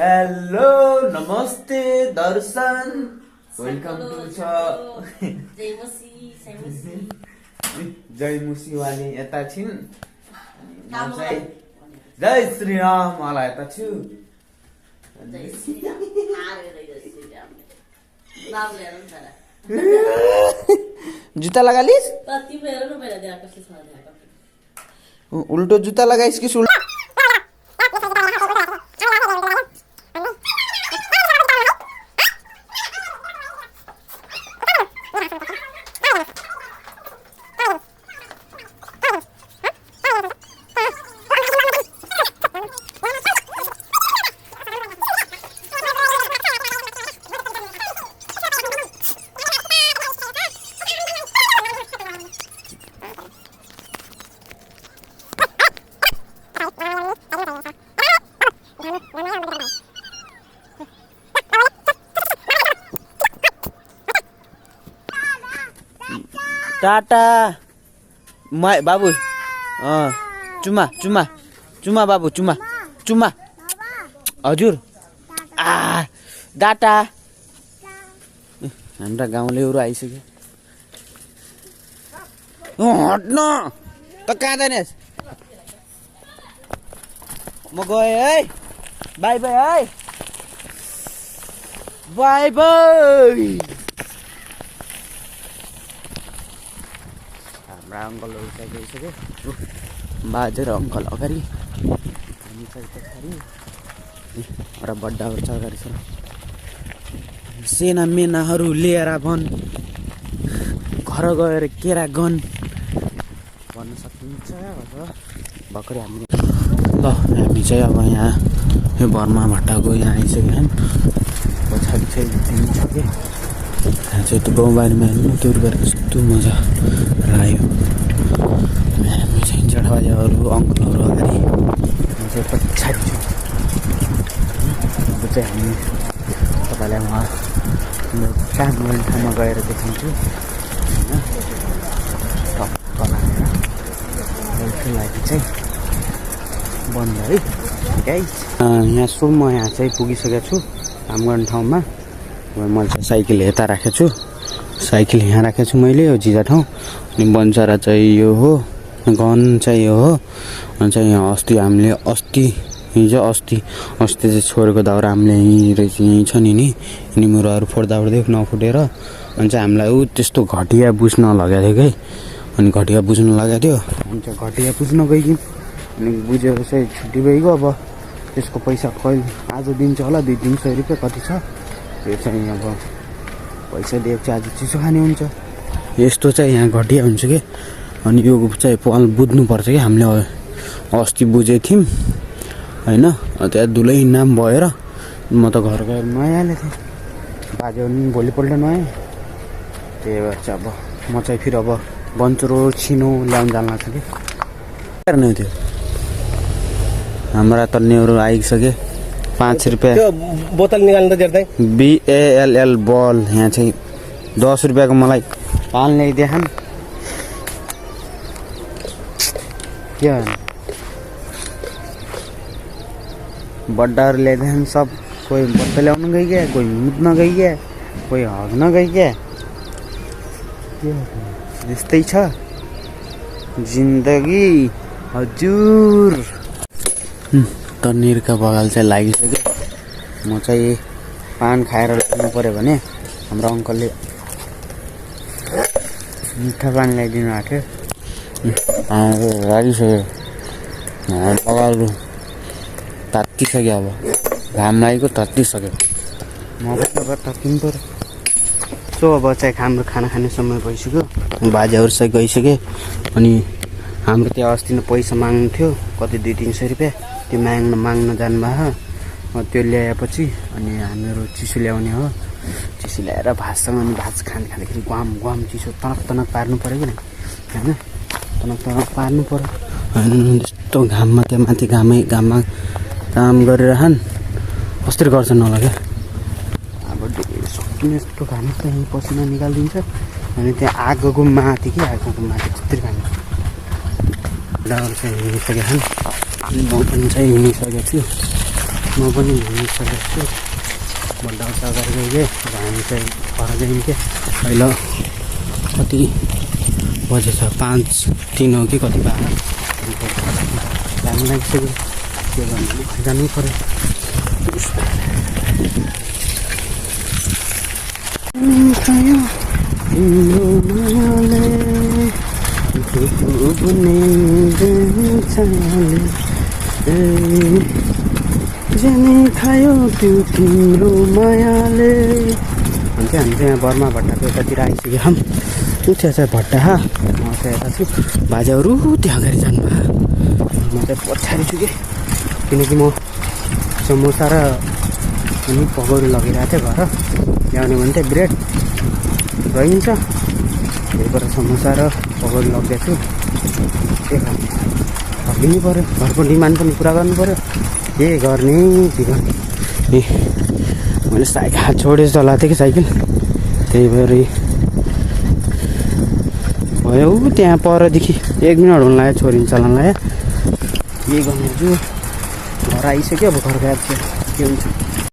hello नमस्ते दर्शन welcome two जय मुसी वाली यता छिन् जय श्री राम वाला यता छु जुत्ता लगालिस उल्टो जुत्ता लगाइस कि टाटा बाबु चुमा चुमा चुमा बाबु चुमा चुमा हजुर डाटा हाम्रा गाउँलेहरू आइसक्यो हट्न त कहाँ जानेस् म गएँ है बाई बाई है बाई बाई हाम्रा अङ्कलहरू चाहिँ गइसक्यो बाजे र अङ्कल अगाडि हामी चाहिँ पछाडि र बड्डाहरू छ अगाडि छ सेना मेनाहरू लिएर भन् घर गएर केरा गन भन्न सकिन्छ भर्खरै हामी ल हामी चाहिँ अब यहाँ यो बर्मा भट्टाको यहाँ आइसक्यो है पछाडि चाहिँ छ कि यहाँ चाहिँ त्यो गाउँबारीमा हेर्नु त्यो गरेर कस्तो मजा लाग्यो हामी चाहिँ जडाबाजाहरू अङ्कलहरू अगाडि म चाहिँ पछाडि छु अब चाहिँ हामी तपाईँलाई म काम गर्ने ठाउँमा गएर देखाउँछु होइन टक्क लागि चाहिँ बन्द है गाइस यहाँ म यहाँ चाहिँ पुगिसकेको छु काम गर्ने ठाउँमा मैले चाहिँ साइकल यता राखेको छु साइकल यहाँ राखेको छु मैले यो जिजा ठाउँ अनि बन्चरा चाहिँ यो हो गन चाहिँ यो हो अनि चाहिँ यहाँ अस्ति हामीले हिजो अस्ति चाहिँ छोडेको दाउरा हामीले यहीँ रहेछ यहीँ छ नि अनि मुराहरू फोड्दा नफुटेर अनि चाहिँ हामीलाई त्यस्तो घटिया बुझ्न लगाएको थियो कि अनि घटिया बुझ्न लगाएको थियो अनि चाहिँ घटिया बुझ्न गइकन अनि बुझेर चाहिँ छुट्टी भइगयो अब त्यसको पैसा कहिले आज दिन्छ होला 200-300 रुपियाँ कति छ त्यो चाहिँ अब पैसा दिएको चाहिँ आज चिसो खाने हुन्छ यस्तो चाहिँ यहाँ घटिया हुन्छ कि अनि यो चाहिँ पल बुझ्नुपर्छ कि हामीले अस्ति बुझेको थियौँ होइन त्यहाँ दुलै नाम भएर म त घर गएर नुहाइहालेको थिएँ बाजे पनि भोलिपल्ट नुहाएँ त्यही भएर चाहिँ अब म चाहिँ फेरि अब बन्चरो छिनो ल्याउनु जानु लाग्छ कि हेर्नु थियो हाम्रा त नेहरू आइसके 5 रुपियाँ बोतल निकाल्नु त जेर्दै BALL बल यहाँ चाहिँ 10 रुपियाँको मलाई पाल ल्याइदिएन के बड्डाहरू ल्याइदिएन सब कोही बत्ता ल्याउनु गइगयो कोही मुत्न गइगयो कोही हग्न गइगयो यस्तै छ जिन्दगी हजुर तन्निरका बगाल चाहिँ लागिसक्यो म चाहिँ पान खाएर लाग्नु पऱ्यो भने हाम्रो अङ्कलले मिठा पान ल्याइदिनु आएको थियो लागिसक्यो बगालहरू तात्तिसक्यो अब घाम लागेको तात्तिसक्यो म पनि अब तात्तिनु पऱ्यो सो अब चाहिँ हाम्रो खाना खाने समय भइसक्यो बाजेहरू चाहिँ गइसक्यो अनि हाम्रो त्यहाँ अस्ति नै पैसा माग्नु थियो कति 200-300 रुपियाँ त्यो माग्न जानुभयो त्यो ल्याएपछि अनि हामीहरू चिसो ल्याउने हो चिसो ल्याएर भातसँग अनि भात खाँदाखेरि गुवाम चिसो तनक पार्नु पऱ्यो कि होइन तनक पार्नु पऱ्यो होइन यस्तो घाममा त्यहाँ माथि घाममा काम गरेर कसरी गर्छ नलग्यो अब सकिने यस्तो घाम चाहिँ पसिना निकालिदिन्छ अनि त्यहाँ आगोको माथि कति घाम डाँडा चाहिँ हिँडिसकेको छ म पनि चाहिँ हिँडिसकेको छु म पनि हिँडिसकेको छु बड्डा अगाडि गइदिएँ अब हामी चाहिँ घर गयौँ के अहिले कति बजेछ 5:03 हो कि कति भयो हामी लागिसक्यो के गर्नु जानै पऱ्यो जाने खायो त्यो तिम्रो मायाले भन्छ हामी चाहिँ यहाँ बर्मा भट्टाको यतातिर आइसक्यो हम ऊ त्यहाँ चाहिँ भट्टा म चाहिँ यता छु बाजेहरू त्यहाँ अगाडि जानुभयो म चाहिँ पछाडि छु कि किनकि म समोसा र अनि पकौडी लगिरहेको थिएँ घर ल्याउने भने चाहिँ ब्रेड गइन्छ त्यही भएर समोसा र पकौडी लगिदिएको छु के खाने फर्किनु पऱ्यो घरको डिमान्ड पनि पुरा गर्नु पऱ्यो के गर्ने ए मैले साइकल छोडेर चलाएको थिएँ कि साइकल त्यही भएर भयो त्यहाँ परदेखि 1 मिनट हुन लाग्यो छोरीले चलाउन लाग्यो के गर्नु घर आइसक्यो अब घर गएको के हुन्छ